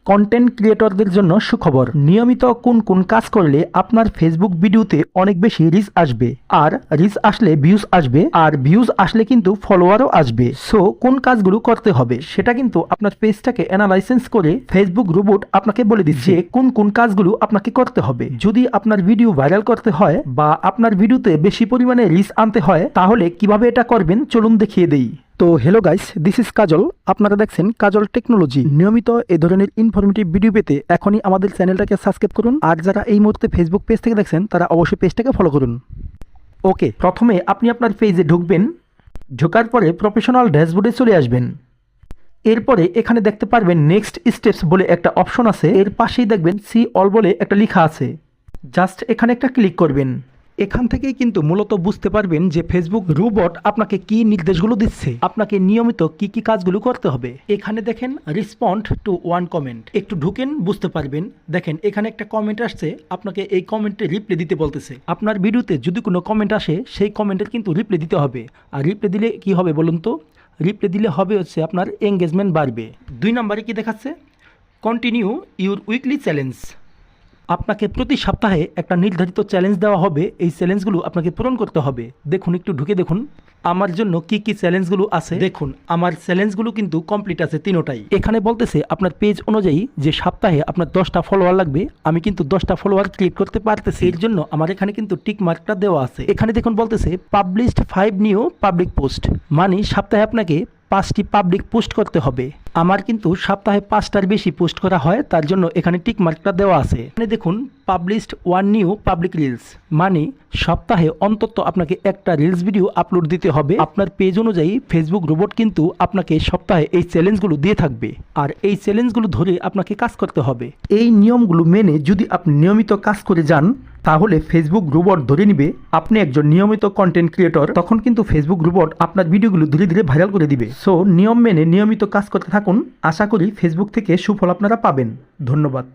Content ক্রিয়েটরদের জন্য সুখবর। নিয়মিত কোন কোন কাজ করলে আপনার ফেসবুক ভিডিওতে অনেক বেশি রিচ আসবে, আর রিচ আসলে ভিউজ আসবে, আর ভিউজ আসলে কিন্তু ফলোয়ারও আসবে। সো কোন কাজগুলো করতে হবে সেটা কিন্তু আপনার পেজটাকে অ্যানালাইসিস করে ফেসবুক রোবট আপনাকে বলে দিচ্ছে কোন কোন কাজগুলো আপনাকে করতে হবে। যদি আপনার ভিডিও ভাইরাল করতে হয় বা আপনার ভিডিওতে বেশি পরিমাণে রিচ আনতে হয়, তাহলে কিভাবে এটা করবেন চলুন দেখিয়ে দেই। তো হ্যালো গাইস, দিস ইজ কাজল। আপনারা দেখছেন কাজল টেকনোলজি। নিয়মিত এই ধরনের ইনফরমেটিভ ভিডিও পেতে এখনই আমাদের চ্যানেলটাকে সাবস্ক্রাইব করুন, আর যারা এই মুহূর্তে ফেসবুক পেজ থেকে দেখছেন তারা অবশ্যই পেজটাকে ফলো করুন। ওকে, প্রথমে আপনি আপনার পেজে ঢুকবেন। ঢোকার পরে প্রফেশনাল ড্যাশবোর্ডে চলে আসবেন। এরপরে এখানে দেখতে পারবেন নেক্সট স্টেপস বলে একটা অপশন আছে, এর পাশেই দেখবেন সি অল বলে একটা লেখা আছে। জাস্ট এখানে একটা ক্লিক করবেন। এখান থেকেই কিন্তু মূলত বুঝতে পারবেন যে ফেসবুক রোবট আপনাকে কি নির্দেশগুলো দিচ্ছে, আপনাকে নিয়মিত কি কি কাজগুলো করতে হবে। এখানে দেখেন রিসপন্ড টু ওয়ান কমেন্ট, একটু ঢুকেন বুঝতে পারবেন। দেখেন এখানে একটা কমেন্ট আসছে, আপনাকে এই কমেন্টে রিপ্লাই দিতে বলতেছে। আপনার ভিডিওতে যদি কোনো কমেন্ট আসে সেই কমেন্টের কিন্তু রিপ্লাই দিতে হবে। আর রিপ্লাই দিলে কি হবে বলুন তো? রিপ্লাই দিলে হবে হচ্ছে আপনার এঙ্গেজমেন্ট বাড়বে। 2 নম্বরে কি দেখাচ্ছে? Continue your weekly challenge. আপনাকে প্রতি সপ্তাহে একটা নির্ধারিত চ্যালেঞ্জ দেওয়া হবে, এই চ্যালেঞ্জগুলো আপনাকে পূরণ করতে হবে। দেখুন, একটু ঢুকে দেখুন আমার জন্য কি কি চ্যালেঞ্জগুলো আছে। দেখুন আমার চ্যালেঞ্জগুলো কিন্তু কমপ্লিট আছে তিনোটাই। এখানে বলতেছে আপনার পেজ অনুযায়ী যে সপ্তাহে আপনার 10টা ফলোয়ার লাগবে, আমি কিন্তু 10টা ফলোয়ার ক্রিয়েট করতে পারতেছি। এর জন্য আমার এখানে কিন্তু টিক মার্কটা দেওয়া আছে। এখানে দেখুন বলতেছে পাবলিশড 5 নিউ পাবলিক পোস্ট, মানে সপ্তাহে আপনাকে 5টি পাবলিক পোস্ট করতে হবে। আমার কিন্তু সপ্তাহে 5টার বেশি পোস্ট করা হয়, তার জন্য এখানে টিক মার্কটা দেওয়া আছে। এখানে দেখুন পাবলিশড 1 নিউ পাবলিক রিলস, মানে সপ্তাহে অন্তত আপনাকে একটা রিলস ভিডিও আপলোড দিতে হবে। আপনার পেজ অনুযায়ী ফেসবুক রোবট কিন্তু আপনাকে সপ্তাহে এই চ্যালেঞ্জগুলো দিয়ে থাকবে, আর এই চ্যালেঞ্জগুলো ধরে আপনাকে কাজ করতে হবে। এই নিয়মগুলো মেনে যদি আপনি নিয়মিত কাজ করে যান, তাহলে ফেসবুক রোবট ধরে নিবে আপনি একজন নিয়মিত কন্টেন্ট ক্রিয়েটর। তখন কিন্তু ফেসবুক রোবট আপনার ভিডিওগুলো ধীরে ধীরে ভাইরাল করে দিবে। সো নিয়ম মেনে নিয়মিত কাজ করতে থাকুন, আশা করি ফেসবুক থেকে সুফল আপনারা পাবেন। ধন্যবাদ।